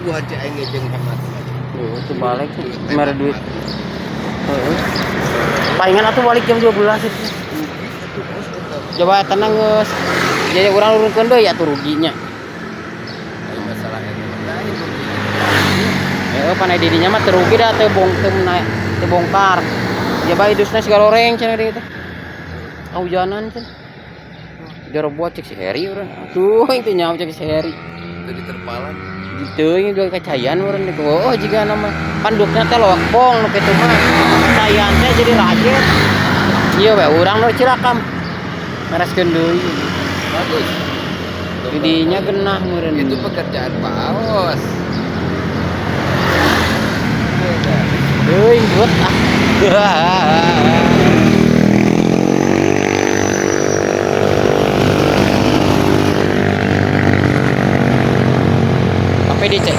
buat cek aing ngejeng hemat. Itu balik mere duit. Palingan atuh balik jam 12 itu. Coba tenang geus. Jadi urang urunkeun deui atuh ruginya. Aing masalah ini lain. Panai didinya mah terugi dah teu bongkar. Ya bae dusna segala goreng cenah deui teh. Hujanan cenah. Jero buat cek si Heri urang. Atuh itu nyawa cek si Heri. Tadi terpalan. Teuing juga kacayan urang ditu. Oh jiga nama pandukna teh lokpong nu kitu mah. Kacayan teh jadi rajet. Ieu we urang nu Cilakam. Mereskeun deui. Bagus. Didinya genah meureun. Itu pekerjaan Pak Aos. Teuing buat ah. Apa dicek?